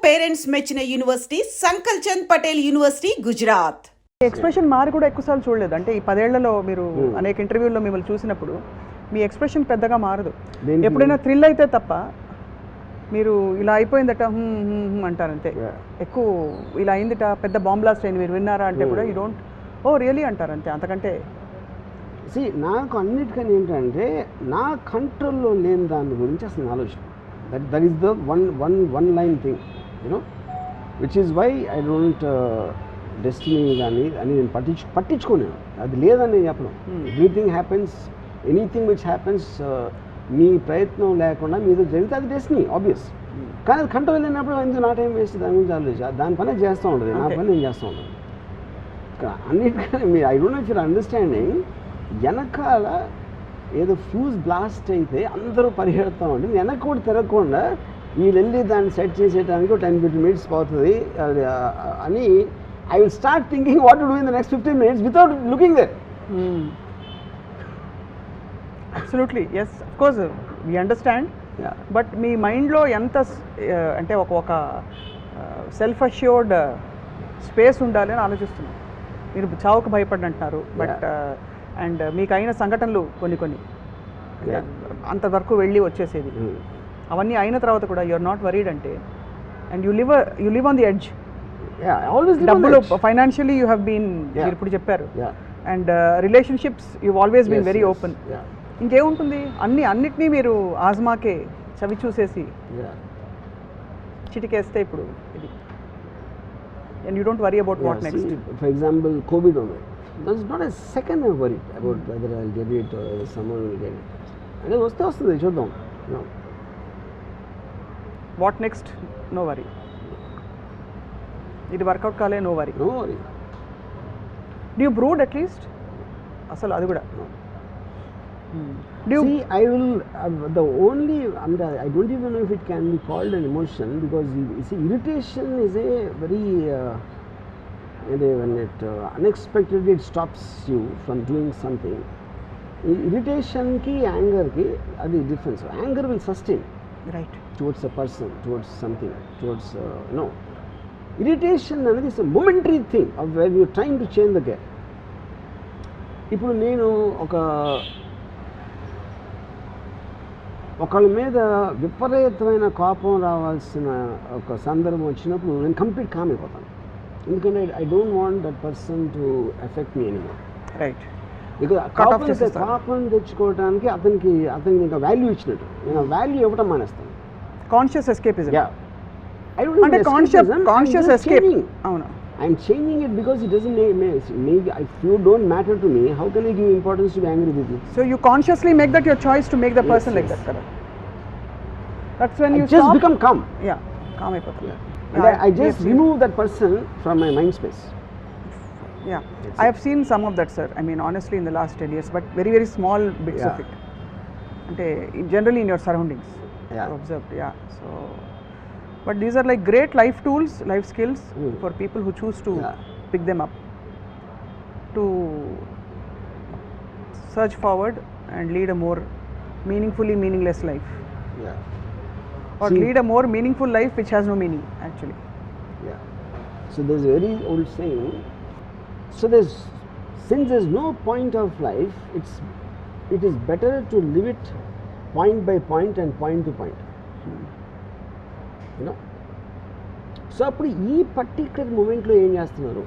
Parents మెచ్చిన university Sankalchand Patel university Gujarat. Expression మారి కూడా ఎక్కువసార్లు చూడలేదు. అంటే ఈ 10 ఏళ్లలో మీరు అనేక ఇంటర్వ్యూల్లో మిమ్మల్ని చూసినప్పుడు మీ ఎక్స్ప్రెషన్ పెద్దగా మారదు. ఎప్పుడైనా థ్రిల్ అయితే తప్ప మీరు ఇలా అయిపోయిందట అంటారంతే. ఎక్కువ ఇలా అయిందిట, పెద్ద బాంబ్ బ్లాస్ట్ అయింది, మీరు విన్నారా అంటే కూడా యూ డోంట్ ఓ రియలీ అంటారంతే. అంతకంటే నాకు అన్నిటికని ఏంటంటే నా కంట్రోల్లో లేని దాని గురించి అసలు ఆలోచన. That is the one line thing you know which is why I don't destiny కానీ అని నేను పట్టించుకోలేను. అది లేదని నేను చెప్పను. Everything happens, anything which happens మీ ప్రయత్నం లేకుండా మీతో జరిగితే అది డెస్టినీ ఆబ్వియస్. కానీ అది కంట్రోల్ లేనప్పుడు ఎందుకు నా టైం వేస్ట్ దాని గురించి ఆలోచించి దాని పని చేస్తూ ఉంటుంది, నా పని నేను చేస్తూ ఉంటాను. అన్నిటికీ మీరు I don't no if you're understanding, వెనకాల ఏదో ఫ్యూజ్ బ్లాస్ట్ అయితే అందరూ పరిగెడతా ఉంటుంది, వెనక కూడా తిరగకుండా వీళ్ళు వెళ్ళి దాన్ని సెట్ చేసేయడానికి 10-15 minutes పోతుంది అని I will start thinking what to do in the next 15 minutes without looking there. Absolutely, yes, of course we understand. Yeah. But మీ మైండ్లో ఎంత అంటే ఒక సెల్ఫ్ అష్యూర్డ్ స్పేస్ ఉండాలి అని ఆలోచిస్తున్నాను. మీరు చావుకు భయపడినంటున్నారు, బట్ అండ్ మీకు అయిన సంఘటనలు కొన్ని అంతవరకు వెళ్ళి వచ్చేసేది, అవన్నీ అయిన తర్వాత కూడా యు ఆర్ నాట్ వరీడ్ అంటే, and you live on the edge. డబ్బులు ఫైనాన్షియలీ యూ హ్యావ్ బీన్, మీరు ఇప్పుడు చెప్పారు, and relationships you always been very open. ఇంకేముంటుంది, అన్నిటినీ మీరు ఆజ్మాకే చవి చూసేసి చిటికేస్తే ఇప్పుడు ఇది, and you don't worry about what next. For example COVID ఉంది, that's not a second I worry about whether I will get it or someone will get it. అంటే వస్తుంది, చూద్దాం. What next, no worry. ఇది work out కాలే, no worry. Do you brood at least అసలు అది కూడా? See, I will, the only, I don't even know if it can be called an emotion, because you see, irritation is a very, when it unexpectedly it stops you from doing something. Irritation ki, anger ki, adi difference. Anger will sustain, right, towards a person, towards something, towards, irritation అనేది is a momentary thing of where you are trying to change the game. ఇప్పుడు నేను ఒకళ్ళ మీద విపరీతమైన కోపం రావాల్సిన ఒక సందర్భం వచ్చినప్పుడు నేను కంప్లీట్ కామ్ అయిపోతాను. ఎందుకంటే I don't want that person to effect me anymore. Right. Because కోపం తెచ్చుకోవడానికి అతనికి ఇంకా వాల్యూ ఇచ్చినట్టు, నేను వాల్యూ ఇవ్వటం మానేస్తాను. Conscious escapism. I don't అంటే కాన్షియస్ ఎస్కేప్. అవును, I'm changing it because it doesn't make if you don't matter to me, how can I give importance to be angry with you? So you consciously make that your choice to make the person like that, correct? That's when you just become calm. Yeah, calm అయిపోతారు. And I just remove that person from my mind space. Yeah, I have seen some of that, sir. I mean, honestly, in the last 10 years, but very small bits of it. అంటే generally in your surroundings, observed. Yeah, so but these are like great life tools, life skills for people who choose to pick them up, to search forward and lead a more meaningfully meaningless life. Or lead a more meaningful life which has no meaning actually. So there's a very old saying, since there's no point of life, it is better to live it point by point and point to point. So అప్పుడు ఈ particular మూమెంట్లో ఏం చేస్తున్నారు,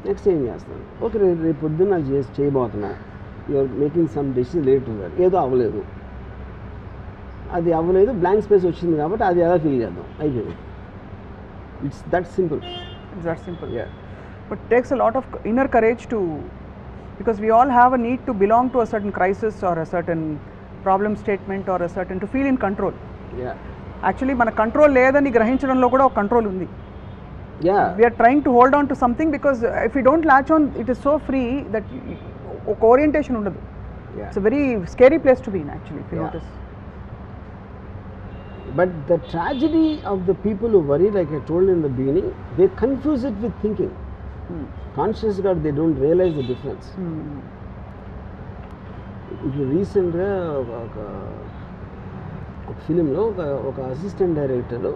next ఏం చేస్తున్నారు, okay రేపు పొద్దున్న చేయబోతున్నా, you're making some decision related to that, ఏదో అవ్వలేదు, అది అవ్వలేదు, బ్లాంక్ స్పేస్ వచ్చింది కాబట్టి అది ఎలా ఫీల్ చేద్దాం, అయిపోయింది. It's that simple. But it takes a lot of inner courage to, because we all have a need to belong to a certain crisis or a certain problem statement or a certain, to feel in control. Actually మన control లేదని గ్రహించడంలో కూడా ఒక control ఉంది. We're trying to hold on to something because if you don't latch on it is so free that ఒక orientation ఉండదు. It's a very scary place to be in actually, if you notice. But the tragedy of the people who worry, like I told in the beginning, they confuse it with thinking. కాన్షియస్గా they don't realize the difference. ఇప్పుడు రీసెంట్గా ఒక ఫిలింలో ఒక assistant director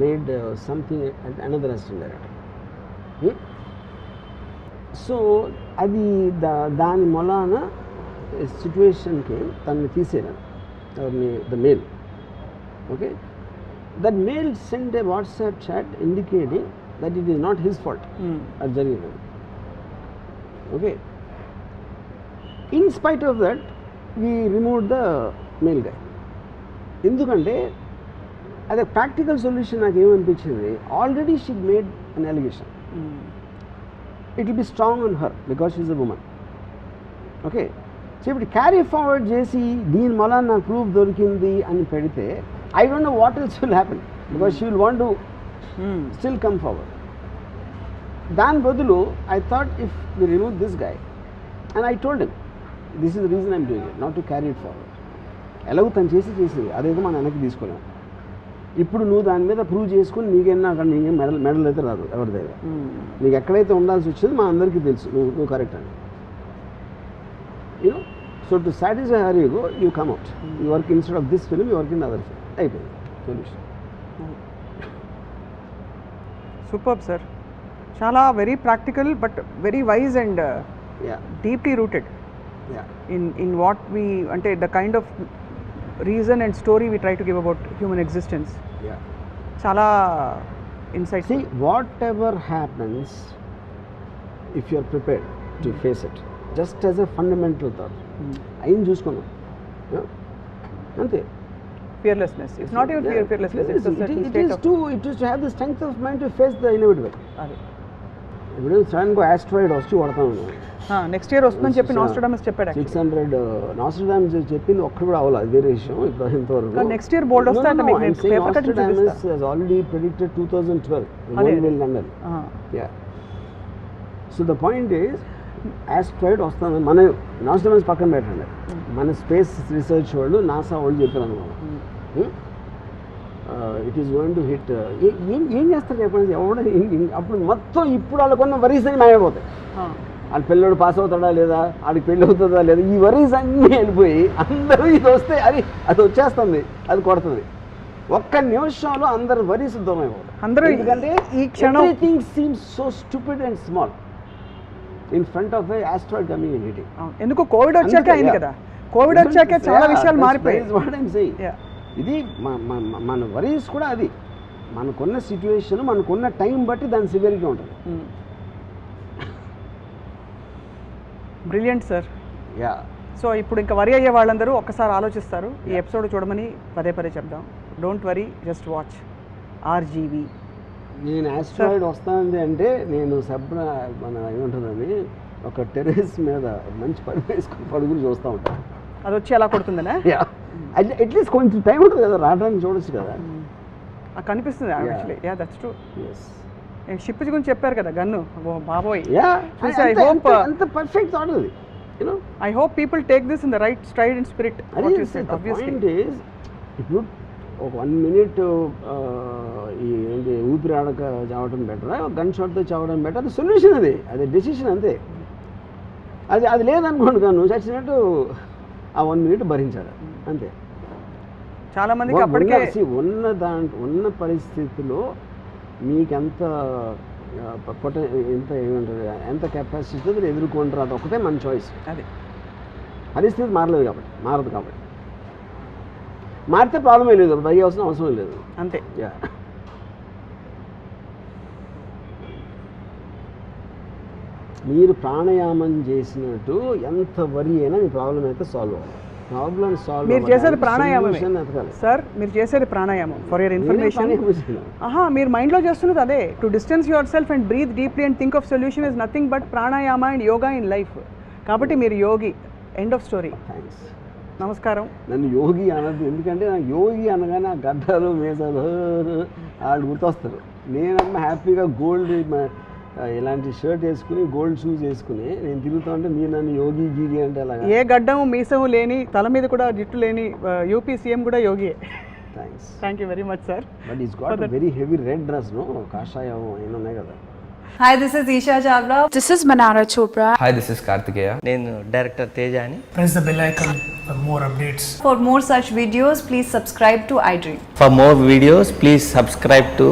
made something at another assistant director. సో అది దాని మొలాన సిచ్యువేషన్కి తనని తీసేయడం the male. Okay, that male send a WhatsApp chat indicating that it is not his fault అది జరిగింది. Okay, in spite of that we remove the male guy. ఎందుకంటే అదే ప్రాక్టికల్ సొల్యూషన్ నాకు ఏమనిపించింది, already she made an allegation. It will be strong on her because she is a women. Okay, so ఇప్పుడు carry forward చేసి దీని వల్ల నాకు proof దొరికింది అని పెడితే I don't know what else will happen because she will want to still come forward. దాని బదులు I thought if we remove this guy and I told him this is the reason I'm doing it, not to carry it forward. ఎలాగో తను చేసింది అదేదో మనం వెనక్కి తీసుకోలేము. ఇప్పుడు నువ్వు దాని మీద ప్రూవ్ చేసుకుని నీకేనా అక్కడ నీకేం మెడల్ అయితే రాదు ఎవరి దగ్గర. నీకు ఎక్కడైతే ఉండాల్సి వచ్చింది మా అందరికీ తెలుసు నువ్వు కరెక్ట్ అని. You know, so to satisfy her you come out, you work instead of this film you work in other film, అయిపోయింది సొల్యూషన్. సూపర్బ్ సార్, చాలా very practical but very wise and deeply rooted in what we అంటే the kind of reason and story we try to give about human existence. Chala insight. See, whatever happens, if you are prepared to face it, just as a fundamental thought, I am చూసుకున్నాను అంతే. Fearlessness, it's not even fearlessness, it's a certain state of it is to have the strength of mind to face the inevitable. ఇప్పుడు sudden గా asteroid వచ్చి కొడతాను, next year వస్తుందని చెప్పి నాస్ట్రాడమస్ చెప్పాడు. 600 నాస్ట్రాడమస్ చెప్పింది ఒక్కడు కూడా అవ్వాలి, అదే విషయం. ఇప్పుడు ఇంతవరకు నెక్స్ట్ ఇయర్ బోల్డ్ వస్తే అంటే మీకు paper cut Nostradamus has already predicted 2012 the world will London. Yeah, so the point is asteroid వస్తుంది. మన నాస్ట్రాడమస్ పక్కన పెట్టండి, మన స్పేస్ రీసెర్చ్ వాళ్ళు నాసా వాళ్ళు చెప్పారు అనమాట it is going to hit. ఏం చేస్తారు చెప్పండి ఎవడ అప్పుడు మొత్తం ఇప్పుడు వాళ్ళకున్న వరీస్ అని మాయపోతాయి. వాళ్ళ పిల్లడు పాస్ అవుతాడా లేదా, వాడికి పెళ్ళి అవుతుందా లేదా, ఈ వరీస్ అన్నీ వెళ్ళిపోయి అందరూ ఇది వస్తే అది వచ్చేస్తుంది, అది కొడుతుంది. ఒక్క నిమిషంలో అందరు వరీస్ దూరం అయిపోతాయి. అందరూ ఎందుకంటే ఈ క్షణం everything seems so stupid and small in front of A asteroid coming in hitting. ఎందుకు కోవిడ్ వచ్చాక అయింది కదా, కోవిడ్ వచ్చాక చాలా విషయాలు మారిపోయాయి. ఇది మన వరీస్ కూడా అది మనకున్న సిచ్యువేషన్ మనకున్న టైం బట్టి దాని సివియరిటీ ఉంటుంది. Brilliant sir. యా, సో ఇప్పుడు ఇంకా వరి అయ్యే వాళ్ళందరూ ఒక్కసారి ఆలోచిస్తారు, ఈ ఎపిసోడ్ చూడమని పదే చెప్దాం. Don't worry, just watch RGV. నేను ఆస్ట్రాయిడ్ వస్తుంది అంటే నేను మన ఏముంటుందని ఒక టెర్రస్ మీద మంచి పని వేసుకుని పడుకుని చూస్తూ ఉంటాను. అది వచ్చి ఎలా కొడుతుందనే అట్లీస్ట్ కొంచెం టైం ఉంటుంది కదా రావడానికి, చూడొచ్చు కదా, కనిపిస్తుంది actually. Yeah, that's true. Ship గురించి చెప్పారు కదా గన్ను, బాబోయ్. అంత పర్ఫెక్ట్ థాట్ అది. I hope people take this in the right stride and spirit. ఇప్పుడు ఒక 1 minute ఈ ఏంటి ఊపిరి ఆడక చావడం బెటరా, గన్ షాట్తో చావడం బెటర్, అది సొల్యూషన్, అది డెసిషన్ అంతే. అది లేదనుకోండి, నువ్వు చచ్చినట్టు ఆ 1 minute భరించాలి అంతే. చాలా మందికి అప్పటికే ఉన్న పరిస్థితిలో మీకు ఎంత ఏమంటారు ఎంత కెపాసిటీ ఎదుర్కొంటారు, అది ఒకటే మన చాయిస్. అది పరిస్థితి మారదు కాబట్టి మారితే ప్రాబ్లమే లేదు, భయవలసిన అవసరం లేదు అంతే. మీరు ప్రాణాయామం చేసినట్టు ఎంత వరి అయినా మీ ప్రాబ్లం అయితే సాల్వ్ అవ్వాలి. మీరు చేసేది ప్రాణాయామమే సార్, మీరు చేసేది ప్రాణాయామం. ఫర్ యువర్ ఇన్ఫర్మేషన్, మీరు మైండ్లో చేస్తున్నది అదే. To distance yourself and breathe deeply and think of solution is nothing but pranayama and yoga in life. కాబట్టి మీరు యోగి, ఎండ్ ఆఫ్ స్టోరీ. నమస్కారం. నన్ను యోగి అనద్దు, ఎందుకంటే నాకు యోగి అనగానే ఆ గడ్డలు మేసాలు వాళ్ళు గుర్తొస్తారు. నేనమ్మ హ్యాపీగా గోల్డ్ ఇలాంటి షర్ట్ వేసుకుని గోల్డ్ షూస్ వేసుకుని నేను తిరుగుతా ఉంటే మీరు నన్ను యోగి గీగి అంటే అలాగా. ఏ గడ్డము మీసము లేని, తల మీద కూడా జుట్టు లేని యూపీ సీఎం కూడా యోగియే. Thanks. Thank you very much sir. But is got very heavy red dress, no కాషాయం అయినా ఉన్నాయి కదా. Hi, this is Isha Chavla. This is Manara Chopra. Hi, this is Kartikeya. నేను డైరెక్టర్ తేజ అని. Press the bell icon for more updates. For more such videos, please subscribe to iDream. For more videos please subscribe to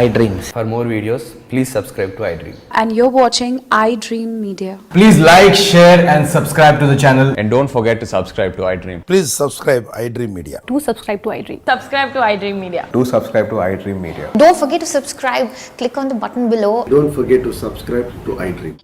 I dreams. For more videos, please subscribe to iDream. And you're watching iDream Media. Please like, share, and subscribe to the channel. And don't forget to subscribe to iDream. Please subscribe iDream Media. Do subscribe to iDream. Subscribe to iDream Media. Do subscribe to iDream Media. Don't forget to subscribe. Click on the button below. Don't forget to subscribe to iDream.